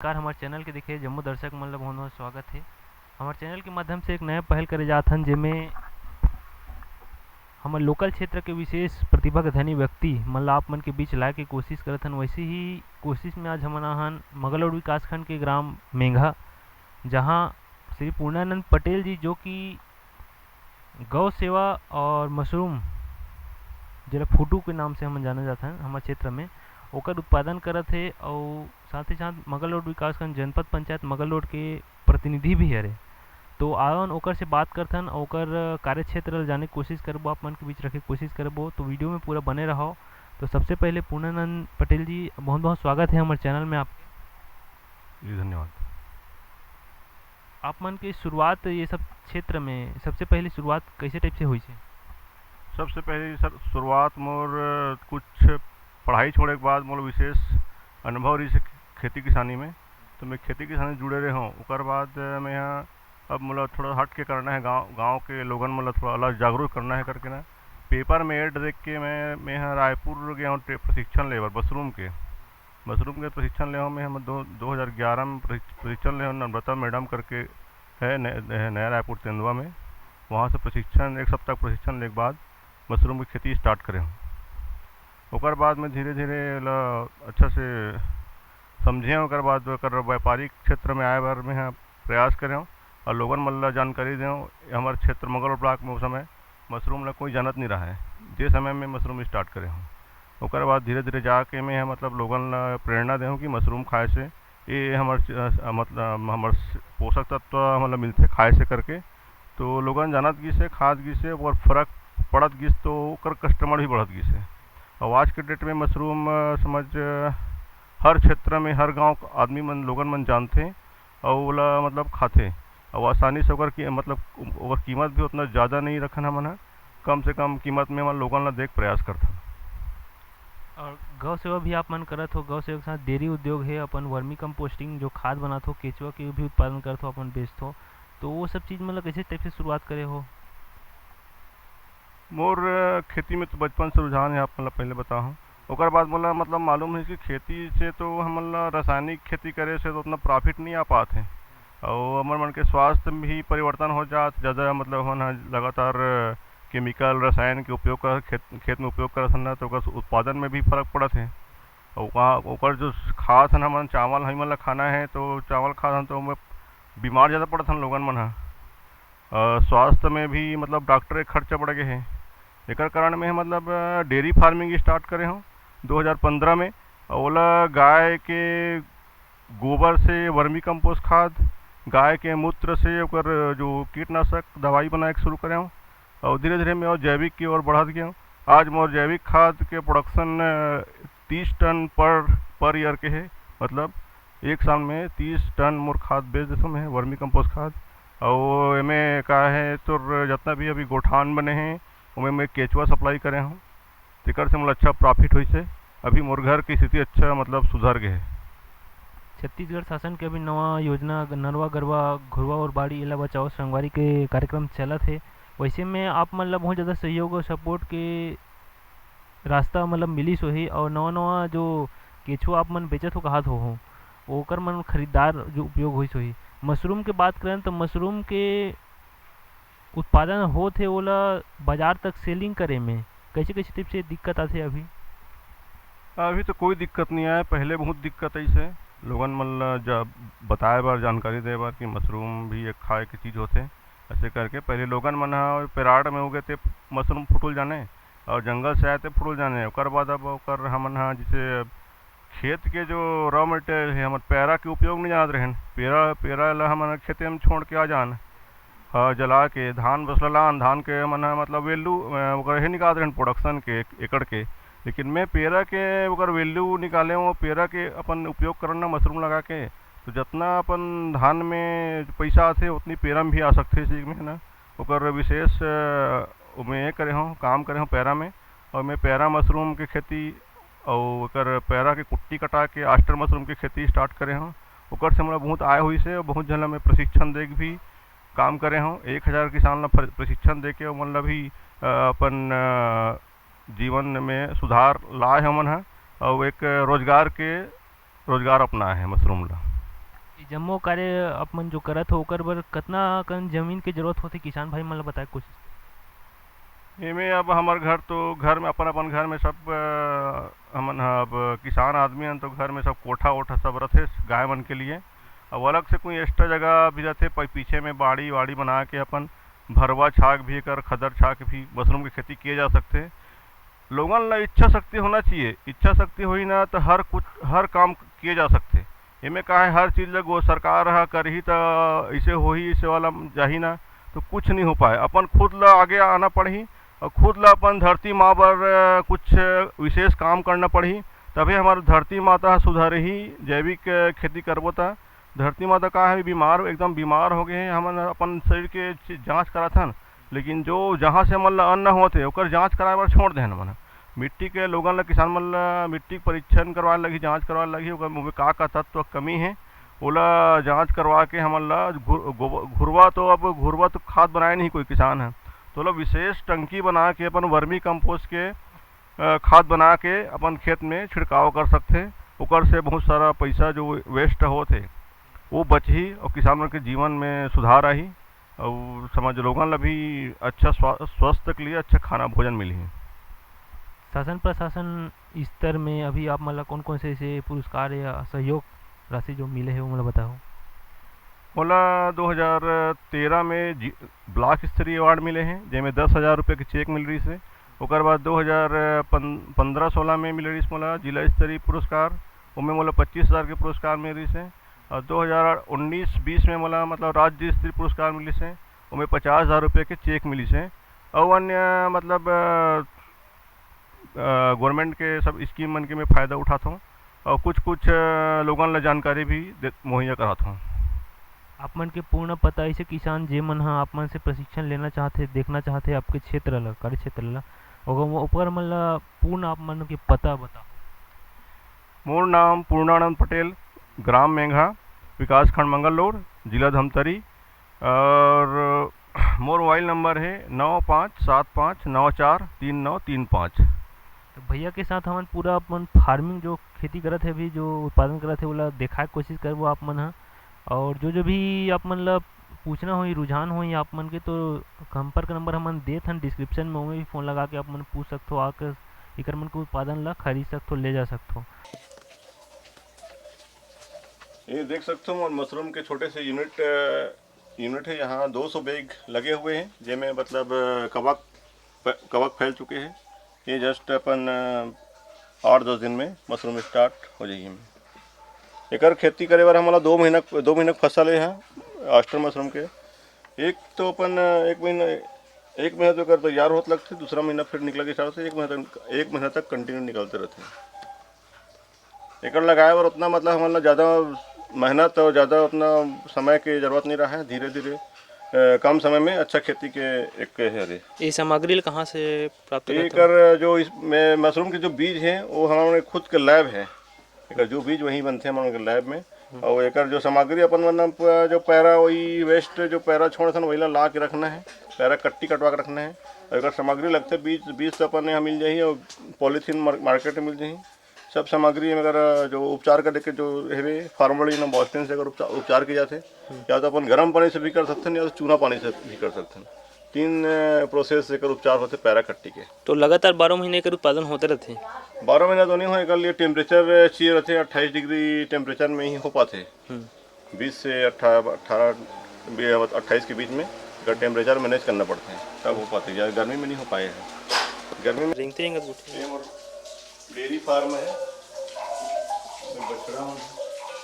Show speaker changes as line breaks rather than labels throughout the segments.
नमस्कार हमारे चैनल के देखिए जम्मू दर्शक मन ल बहुत बहुत स्वागत है। हमारे चैनल के माध्यम से एक नया पहल करे जात हन जेमें हमारे लोकल क्षेत्र के विशेष प्रतिभा के धनी व्यक्ति मन ल आप मन के बीच लाए के कोशिश करत हन। वैसे ही कोशिश में आज हमन हन मंगलौर विकास खंड के ग्राम मेंघा, जहां श्री पूर्णानंद पटेल जी जो कि गौ सेवा और मशरूम जरा फूटू के नाम से हम जाना जाता है हमारे क्षेत्र में, ओकर उत्पादन करत है। और साथ ही साथ मंगलौर विकासखंड जनपद पंचायत मंगलौर के प्रतिनिधि भी हरे। तो आवन ओकर से बात करथन, ओकर कार्य क्षेत्र जाने की कोशिश करबो, आप मन के बीच रखे कोशिश करबो, तो वीडियो में पूरा बने रहो। तो सबसे पहले पूर्णानंद पटेल जी बहुत बहुत स्वागत है हमारे चैनल में आपके।
जी धन्यवाद।
आप मन की शुरुआत ये सब क्षेत्र में सबसे पहले शुरुआत कैसे टाइप से हुई है?
सबसे पहले सर शुरुआत मोर कुछ पढ़ाई छोड़े के बाद मोर विशेष अनुभव रही से खेती किसानी में, तो मैं खेती किसानी से जुड़े रहे हूँ। उसके बाद मैं यहाँ अब मतलब थोड़ा हट के करना है, गांव के लोगन मतलब थोड़ा अलग जागरूक करना है करके ना पेपर में ऐड देख के मैं यहाँ रायपुर गया हूँ प्रशिक्षण लेवर मशरूम के प्रशिक्षण ले हूँ। मैं हम 2011 में प्रशिक्षण ले हूँ, नम्रता मैडम करके है नया रायपुर तेंदुआ में। वहाँ से प्रशिक्षण एक सप्ताह प्रशिक्षण लेके बाद मशरूम की खेती स्टार्ट करे हूँ। ओकर बाद में धीरे धीरे अच्छा से समझे, ओकर बाद व्यापारिक क्षेत्र में आए बार में यहाँ प्रयास करें और लोगन मल्ला जानकारी दें। हमारे क्षेत्र मंगलौर ब्लॉक में उस समय मशरूम ला कोई जानत नहीं रहा है, जे समय में मशरूम स्टार्ट करे हूँ। ओकर बाद धीरे धीरे जाके मैं मतलब लोगन ला प्रेरणा दें कि मशरूम खाए से ये मतलब हमार पोषक तत्व मतलब मिलते खाए से करके, तो लोगन जानत गी से खाद गी से और फर्क पड़त गिस, तो ओकर कस्टमर भी बढ़त गिस है। और आज के डेट में मशरूम समझ हर क्षेत्र में हर गांव आदमी मन लोगन मन जानते हैं और ओला मतलब खाते और आसानी से ओकर की मतलब ओकर कीमत भी उतना ज़्यादा नहीं रखन हमन है, कम से कम कीमत में मन लोगन ला देख प्रयास करता।
और गौ सेवा भी आप मन करत हो, गौ सेवा के साथ डेयरी उद्योग है, अपन वर्मी कंपोस्टिंग जो खाद बनात हो, केचुआ के भी उत्पादन करत हो, अपन बेचत हो, तो वो सब चीज़ मतलब कैसे टाइप से शुरुआत करे हो?
मोर खेती में तो बचपन से रुझान है, आप मतलब पहले बताऊँ। ओकर बाद मोला मतलब मालूम है कि खेती से तो हमन ला रासायनिक खेती करे से तो उतना प्रॉफिट नहीं आ पाते हैं और हमर मन के स्वास्थ्य में भी परिवर्तन हो जात ज़्यादा, मतलब हमन लगातार केमिकल रसायन के उपयोग कर खेत में उपयोग करत हन, तो ओकर उत्पादन में भी फर्क पड़त है। और वहाँ ओकर जो खात हन हमन चावल हमन ला खाना है, तो चावल खात हन तो बीमार ज़्यादा पड़त हन लोगन मन ह। स्वास्थ्य में भी मतलब डॉक्टर के खर्चा बढ़ गए हैं। एक कारण में मतलब डेयरी फार्मिंग स्टार्ट करे हूँ 2015 में। ओला गाय के गोबर से वर्मी कंपोस्ट खाद, गाय के मूत्र से ओकर जो कीटनाशक दवाई बनाए के शुरू करे हूँ और धीरे धीरे मैं और जैविक की ओर बढ़त गया हूँ। आज मोर जैविक खाद के प्रोडक्शन 30 टन पर ईयर के है, मतलब एक साल में 30 टन मोर खाद बेच देता मैं वर्मी कंपोस्ट खाद। और एमें का है तो जितना भी अभी गोठान बने हैं उनमें मैं केचुआ सप्लाई करे हूँ, तेकर से मतलब अच्छा प्रॉफिट हुई से अभी मोर घर की स्थिति अच्छा मतलब सुधर गए है।
छत्तीसगढ़ शासन के अभी नवा योजना नरवा गरवा घुरवा और बाड़ी एला बचाओ संगवारी के कार्यक्रम चलत है। वैसे में आप मतलब बहुत ज़्यादा सहयोग और सपोर्ट के रास्ता मतलब मिलिस होही, और नवा नवा जो केचुआ आप मन बेचत हो कहा हो ओकर मन खरीदार जो उपयोग होइस होही। मशरूम के बात करें तो मशरूम के उत्पादन होत है, ओला बाजार तक सेलिंग करे में कैसे कैसे टिप से दिक्कत आते अभी?
अभी तो कोई दिक्कत नहीं आया, पहले बहुत दिक्कत ऐसे लोगन मतलब जब बताए बार जानकारी दे बार कि मशरूम भी एक खाए की चीज़ होते ऐसे करके पहले लोगन मन पेराड़ में उगे थे मशरूम फुटुल जाने और जंगल से आए थे फुटुल जाने। ओकर बाद अब ओकर हमन जैसे खेत के जो रॉ मटेरियल है हमर पेरा के उपयोग नहीं जानत रहन, पेरा ला हमन खेते में छोड़ के आ जान जला के धान बसलान धान के मन मतलब वैल्यू ओकर हे निकाल रहन प्रोडक्शन के एकड़ के। लेकिन मैं पेरा के ओकर वैल्यू निकाले वो पेरा के अपन उपयोग करना मशरूम लगा के, तो जितना अपन धान में पैसा आते उतनी पेरा में भी आ सकते में ना। ओकर विशेष मैं करे हूँ काम करे हूँ पेरा में, और मैं पेरा मशरूम के खेती और ओकर पेरा के कुट्टी कटा के आस्टर मशरूम की खेती स्टार्ट करे हूँ। ओकर से हमरा बहुत आय हुई से और बहुत जन में प्रशिक्षण दे के भी काम करे हूँ। 1000 किसान ला प्रशिक्षण दे के मतलब भी अपन जीवन में सुधार लाए हमन है और एक रोजगार अपना है मशरूम ला।
ये जम्मो कार्य अपन जो करत हो ओकर बर कतना कन जमीन के जरूरत होथे किसान भाई मन ला बताए कुछ।
एमे अब हमार घर तो घर में अपन अपन घर में सब हमन ह अब किसान आदमी हन तो घर में सब कोठा वोठा सब रथे गाय मन के लिए। अब अलग से कोई एक्स्ट्रा जगह भी रथे पीछे में बाड़ी वाड़ी बना के अपन भरवा छाक भी कर खदर छाक भी मशरूम की खेती किए जा सकते हैं। लोगन ला इच्छा शक्ति होना चाहिए, इच्छा शक्ति हुई ना तो हर काम किए जा सकते। एमे का है हर चीज़ लगो सरकार ह करही तो ऐसे होही ऐसे वाला जाही ना तो कुछ नहीं हो पाए। अपन खुद ला आगे आना पड़ही और खुद ला अपन धरती माँ पर कुछ विशेष काम करना पड़ही, तभी हमारी धरती माता सुधरही। जैविक खेती करबो ता धरती माता का है बीमार एकदम बीमार हो गए हैं। हमन अपन शरीर के जांच करात हन, लेकिन जो जहाँ से हमन ला अन्न होते ओकर जांच कराए बर छोड़ देहन मन। मिट्टी के लोगन ला किसान मन ला मिट्टी के परीक्षण करवाए लगी, जांच करवाए लगी ओकर में का तत्व कमी है ओला जांच करवा के हमन ला घुरवा तो अब घुरवा तो खाद बनाए नहीं कोई किसान है तो ओला विशेष टंकी बना के अपन वर्मी कंपोस्ट के खाद बना के अपन खेत में छिड़काव कर सकते। ओकर से बहुत सारा पैसा जो वेस्ट होते वो बचही और किसान मन के जीवन में सुधार आई और समाज लोगन ला भी अच्छा स्वास्थ्य के लिए अच्छा खाना भोजन मिली।
शासन प्रशासन स्तर में अभी आप मतलब कौन कौन से ऐसे पुरस्कार या सहयोग राशि जो मिले है वो मतलब बताओ।
मोला 2013 में ब्लॉक स्तरीय अवार्ड मिले हैं जिसमें 10,000 रुपये के चेक मिल रही से। ओकर बाद 2015-16 में मिल रही मोला जिला स्तरीय पुरस्कार, उनमें मोला 25,000 के पुरस्कार मिल रही से। और 2019-20 में मोला मतलब राज्य स्तरीय पुरस्कार मिली से, उनमें 50,000 रुपये के चेक मिली से। और अन्य मतलब गवर्नमेंट के सब स्कीम मन के मैं फ़ायदा उठाता हूँ और कुछ कुछ लोगन ला जानकारी भी मुहैया कराता हूँ।
आप मन के पूर्ण पता ऐसे किसान जे मन हाँ आप मन से प्रशिक्षण लेना चाहते देखना चाहते आपके क्षेत्र ला कार्य क्षेत्र ला ऊपर मन ला पूर्ण आप मन के पता बताओ।
मोर नाम पूर्णानंद पटेल, ग्राम मेंघा, विकास खंड मंगललोर, जिला धमतरी और मोर मोबाइल नंबर है 9575943935।
तो भैया के साथ हमन पूरा अपन फार्मिंग जो खेती करत है अभी जो उत्पादन करत है वो देखा के कोशिश करबो आप मन हाँ। और जो भी आप मन ला पूछना हो रुझान हो आप मन के तो संपर्क नंबर हमन देत हन डिस्क्रिप्शन में, उमें भी फ़ोन लगा के आप मन पूछ सकते हो आकर इकर मन के उत्पादन ला खरीद सकते हो ले जा सकते हो।
ये देख सकते हो मशरूम के छोटे से यूनिट है। यहाँ 200 बैग लगे हुए हैं जिनमें मतलब कवक फैल चुके हैं। ये जस्ट अपन 8-10 दिन में मशरूम स्टार्ट हो जाइए। एकर खेती करे बार हमारा 2 महीना फसल है आस्टर मशरूम के। एक तो अपन एक महीना तो कर तैयार होते लगते, दूसरा महीना फिर निकल के स्टार्ट से 1 महीना तक कंटिन्यू निकलते रहते हैं। एकर लगाए और उतना मतलब हमारा ज़्यादा मेहनत और ज़्यादा उतना समय की ज़रूरत नहीं रहा है। धीरे धीरे कम समय में अच्छा खेती के एक है।
ये सामग्री कहाँ से प्राप्त करते हैं?
एकर जो इसमें मशरूम के जो बीज हैं वो हमारे खुद के लैब है। एकर जो बीज वहीं बनते हैं हमारे लैब में। और एकर जो सामग्री अपन मतलब जो पैरा वही वेस्ट जो पैरा छोड़ था वही ला के रखना है, पैरा कट्टी कटवा के रखना है। और एकर सामग्री लगते बीज तो अपन यहाँ मिल जाही और पॉलीथीन मार्केट में मिल जाही सब सामग्री। अगर जो उपचार करने के जो है फार्मली ना बॉस्टन से अगर उपचार किए जाते या तो अपन गर्म पानी से भी कर सकते हैं या तो चूना पानी से भी कर सकते हैं। 3 प्रोसेस से कर उपचार होते पैरा कट्टी के।
तो लगातार 12 महीने के उत्पादन होते रहते हैं?
12 महीना तो नहीं हो, एक लिए टेम्परेचर चाहिए रहते 28 डिग्री टेम्परेचर में ही हो पाते। 20 से 28 के बीच में अगर टेम्परेचर मैनेज करना पड़ता है तब हो पाते हैं। गर्मी में नहीं हो पाए हैं। गर्मी में डेयरी फार्म है, बछड़ा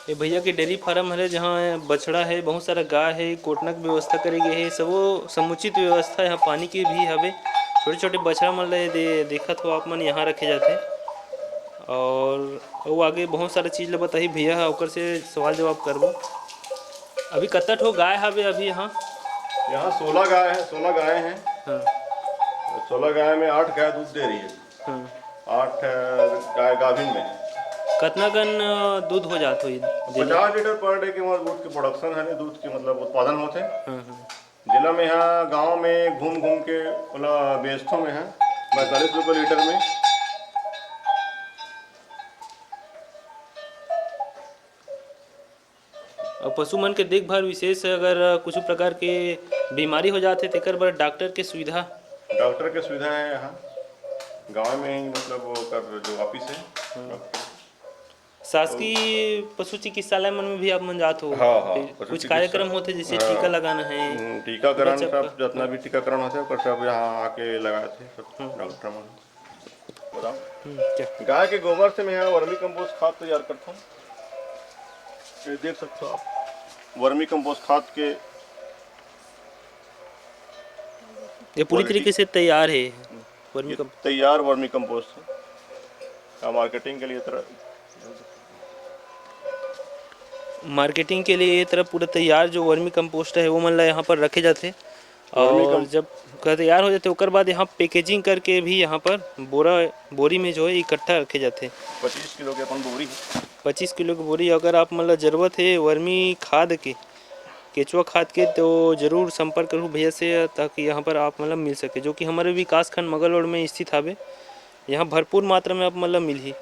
ये भैया के डेयरी फार्म है जहाँ बछड़ा है, बहुत सारा गाय है, कोटनक व्यवस्था करे गए है, सबो समुचित व्यवस्था यहाँ पानी की भी हवे। छोटे छोटे बछड़ा मन ले देखत हो आप मन यहाँ रखे जाते। और वो आगे बहुत सारा चीज़ ला बताही भैया ओकर से सवाल जवाब करबो। अभी कत्ता ठो गाय हवे अभी यहाँ?
16 गाय है, 16 गाय हैं।
हाँ।
16 गाय में 8 गाय दूध दे रही है। 8 गाय गाभिन में
कितना गन दूध हो जाता है?
50 लीटर पर डे के दूध के प्रोडक्शन है, दूध के मतलब उत्पादन होते हैं। जिला में यहाँ गांव में घूम घूम के मतलब बेचतों में है 45 रुपये लीटर में।
और पशु मन के देखभाल विशेष अगर कुछ प्रकार के बीमारी हो जाते तेकर बर डॉक्टर के सुविधा।
डॉक्टर के सुविधा है यहाँ गांव में ही, मतलब वो कर जो ऑफिस है डॉक्टर।
शासकीय पशु चिकित्सालय मन में भी आप मन जात हो।
हाँ हाँ,
फिर
पशु
कुछ
चिकित्सा
कार्यक्रम होते जैसे
हाँ,
टीका लगाना है।
टीकाकरण
बच्चा
सब जितना भी टीकाकरण होते हैं सब यहाँ आके लगाए थे सब डॉक्टर मन। बताओ
क्या
गाय के गोबर से मैं यहाँ वर्मी कंपोस्ट खाद तैयार करता हूँ। ये देख सकते हो आप वर्मी कंपोस्ट खाद के
ये पूरी
क्वालिटी
तरीके से तैयार है वर्मी
ये
कंपोस्ट।
तैयार वर्मी कंपोस्ट है। हाँ, मार्केटिंग के लिए तरह
मार्केटिंग के लिए ये तरह पूरा तैयार जो वर्मी कंपोस्ट है वो मतलब यहाँ पर रखे जाते
वर्मी
और
कम-
जब तैयार हो जाते ओकर बाद यहाँ पैकेजिंग करके भी यहाँ पर बोरी में जो है इकट्ठा रखे जाते।
25 किलो के अपन बोरी
25 किलो की बोरी अगर आप मतलब ज़रूरत है वर्मी खाद के केचुआ खाद के तो ज़रूर संपर्क करूँ भैया से ताकि यहाँ पर आप मतलब मिल सके जो कि हमारे विकास खंड मगलौड में स्थित हवे। यहाँ भरपूर मात्रा में आप मतलब मिल ही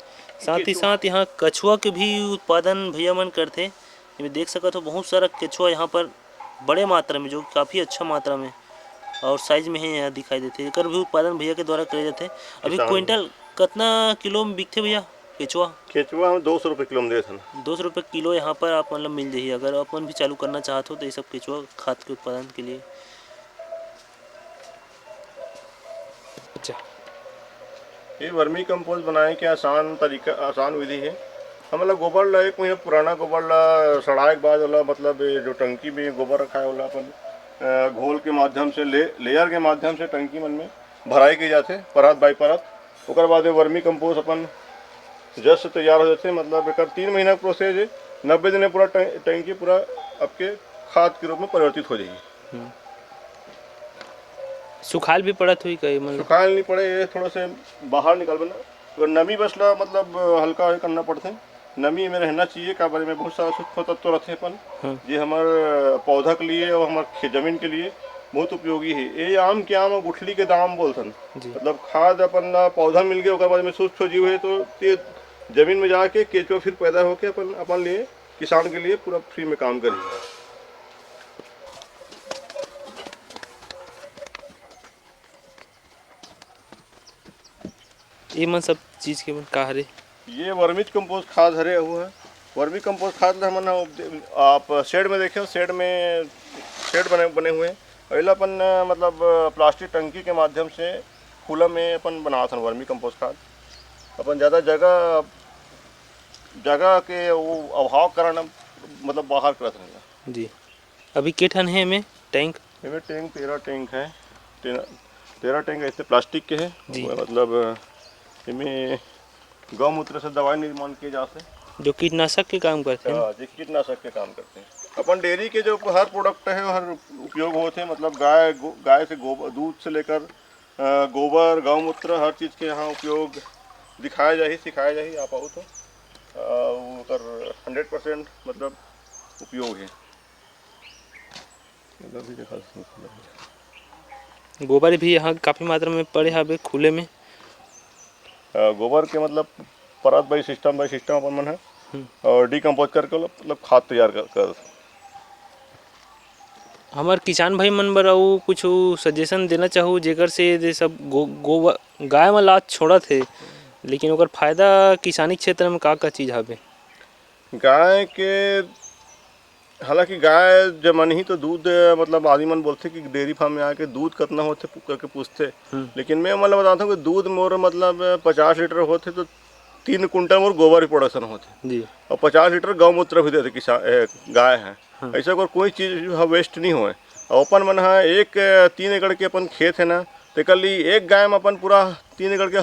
साथ ही साथ यहाँ कछुआ के भी उत्पादन भैया मन करते। ये देख सकते हो बहुत सारा केचुआ यहाँ पर बड़े मात्रा में जो काफ़ी अच्छा मात्रा में और साइज में है यहाँ दिखाई देते। एकर भी उत्पादन भैया के द्वारा करे जाते। अभी
किसान।
क्विंटल कितना किलो में बिकते भैया केचुआ?
केचुआ हम 200 रुपये किलो में देते हैं।
200 रुपये किलो यहाँ पर आप मतलब मिल जाइए अगर अपन भी चालू करना चाहते हो तो ये सब केचुआ खाद के उत्पादन के लिए। अच्छा
ये वर्मी कंपोस्ट बनाने के आसान तरीका आसान विधि है। हम मतलब गोबर ला 1 महीना पुराना गोबर ला सड़ाए के बाद वाला मतलब ये जो टंकी में गोबर रखा है वाला अपन घोल के माध्यम से लेयर के माध्यम से टंकी मन में भराई की जाते परत बाई परत। ओकर बाद वर्मी कंपोस्ट अपन जस्ट तैयार हो जाते। मतलब एक 3 महीना प्रोसेस है। 90 दिन में पूरा टंकी पूरा आपके खाद के रूप में परिवर्तित हो जाएगी।
सुखाल भी पड़त हुई कहीं मतलब
सुखाल नहीं पड़े, ये थोड़ा से बाहर निकाल ना अगर नमी बसला मतलब हल्का ही करना पड़ते हैं। नमी में रहना चाहिए का बारे में बहुत सारा सूक्ष्म तत्व रहते हैं अपन ये हमारे पौधा के लिए और हमारे जमीन के लिए बहुत उपयोगी है। ये आम के आम और गुठली के दाम बोलतन मतलब खाद अपन पौधा मिल गया बाद में सूक्ष्म जीव है तो ये जमीन में जाके केचुआ फिर पैदा होके अपन लिए किसान के लिए पूरा फ्री में काम करेंगे।
ये मन सब चीज़ के का हरे
ये वर्मी कंपोस्ट खाद हरे हुआ है। वर्मी कंपोस्ट खाद हमन आप शेड में देखे शेड बने हुए हैं। पहले अपन मतलब प्लास्टिक टंकी के माध्यम से खुला में अपन बनाते हैं वर्मी कंपोस्ट खाद। अपन ज़्यादा जगह के वो अभाव कारण मतलब बाहर करते हैं
जी। अभी के ठन है में टैंक?
इसमें टैंक 13 टैंक है। 13 टैंक ऐसे प्लास्टिक के हैं
जी।
मतलब इनमें गौमूत्र से दवाई निर्माण किए जाते
जो कीटनाशक के काम करते हैं।
जो कीटनाशक के काम करते हैं। अपन डेयरी के जो हर प्रोडक्ट है हर उपयोग होते हैं मतलब गाय से दूध से लेकर गोबर गौमूत्र हर चीज़ के यहाँ उपयोग दिखाया जाए सिखाया जाए आप आओ तो वो कर 100% मतलब उपयोग है।
गोबर भी यहाँ काफ़ी मात्रा में पड़े हवे खुले में।
गोबर के मतलब परत बाई सिस्टम अपन मन है और डिकम्पोज करके मतलब खाद तैयार कर
हमार किसान भाई मन बर अउ कुछ सजेशन देना चाहूँ जेकर से ये सब गोबर गाय में लात छोड़त है लेकिन ओकर फायदा किसानी क्षेत्र में का चीज़ हवे?
गाय के हालांकि गाय जब मन ही तो दूध मतलब आदमी मन बोलते कि डेयरी फार्म में आके दूध कितना होते करके पूछते लेकिन मैं मतलब बताता हूँ कि दूध मोर मतलब 50 लीटर होते तो 3 कुंटल मोर गोबर प्रोडक्शन होते
जी
और 50 लीटर गौमूत्र भी देते किसान गाय है। ऐसा कोई चीज़ वेस्ट नहीं हो। अपन मन है 3 एकड़ के अपन खेत है ना तो कर ली एक गाय में अपन पूरा 3 एकड़ के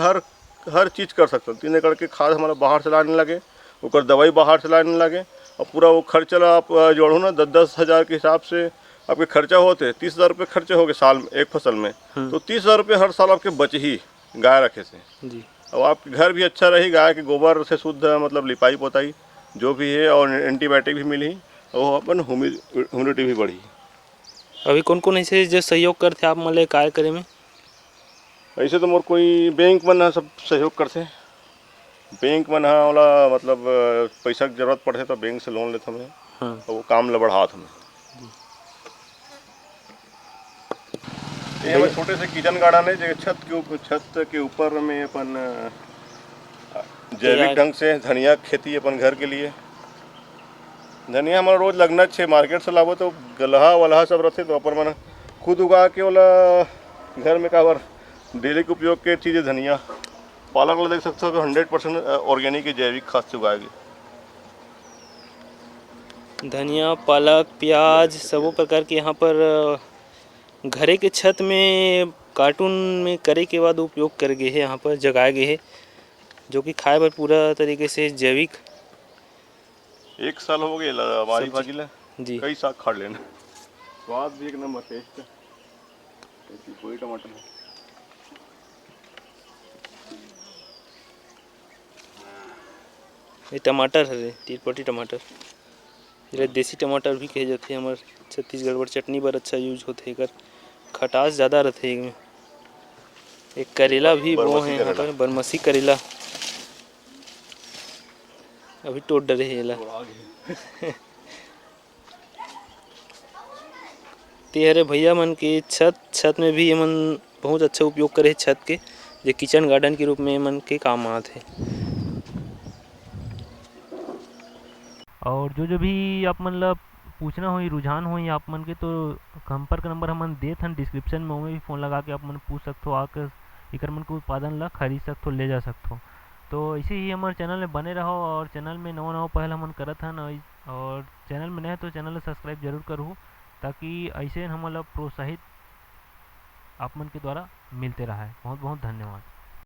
हर चीज़ कर सकते। 3 एकड़ के खाद हमारा बाहर से लाने लगे और दवाई बाहर से लाने लगे और पूरा वो खर्चा आप जोड़ो ना 10-10 हज़ार के हिसाब से आपके खर्चा होते 30,000 रुपये खर्चे हो गए साल में एक फसल में तो 30,000 रुपये हर साल आपके बचे ही गाय रखे से
जी।
और आपके घर भी अच्छा रही गाय के गोबर से शुद्ध मतलब लिपाई पोताई जो भी है और एंटीबायोटिक भी मिली और अपन ह्यूमिडिटी भी बढ़ी।
अभी कौन कौन ऐसे जो सहयोग करते आप मतलब कार्य करे में?
ऐसे तो मोर कोई बैंक मन सब सहयोग करते बैंक मन वाला मतलब पैसा की जरूरत पड़े तो बैंक से लोन लेते मैं
हाँ
और वो काम लबड़ात हमें। ये हमारे छोटे से किचन गार्डन है जो छत के ऊपर में अपन जैविक ढंग से धनिया खेती अपन घर के लिए। धनिया हमारा रोज लगना छे, मार्केट से लाबो तो गलहा वलहा सब रहते, तो अपन मन खुद उगा के वाला घर में काबर डेली के उपयोग के चीज़ है। धनिया पालक ला देख सकते हो कि 100% ऑर्गेनिक है, जैविक खाद से उगाएगी।
धनिया पालक प्याज सबो प्रकार के यहाँ पर घरे के छत में कार्टून में करे के बाद उपयोग कर गए है, यहाँ पर जगाए गए है, जो कि खाए पर पूरा तरीके से जैविक।
1 साल हो गया हमारी भाजी ला
जी
कई साग खा लेना, स्वाद भी एक नंबर, टेस्ट कोई टमाटर है।
ये टमाटर है, तिरपटी टमाटर, ये देसी टमाटर भी कहे जाते हैं। हमारे छत्तीसगढ़ पर चटनी बर अच्छा यूज होते है, खटास ज़्यादा रहते हैं। एक करेला भी वो है यहाँ पर, बरमसी करेला, अभी टोट डरे है ते हरे भैया मन के छत में भी मन बहुत अच्छा उपयोग करे छत के, जो किचन गार्डन के रूप में मन के काम आते हैं।
और जो भी आप मतलब पूछना हो, रुझान हो आप मन के, तो संपर्क नंबर हमन देत हन डिस्क्रिप्शन में, उमें भी फ़ोन लगा के आप मन पूछ सकते हो, आकर इकर मन के उत्पादन ला खरीद सकते हो, ले जा सकते हो। तो ऐसे ही हमारे चैनल में बने रहो, और चैनल में नवा पहल हमन करत हन, और चैनल में नए तो चैनल ला सब्सक्राइब जरूर करो, ताकि ऐसे हमन ला प्रोत्साहित आप मन के द्वारा मिलते रहा है। बहुत बहुत धन्यवाद।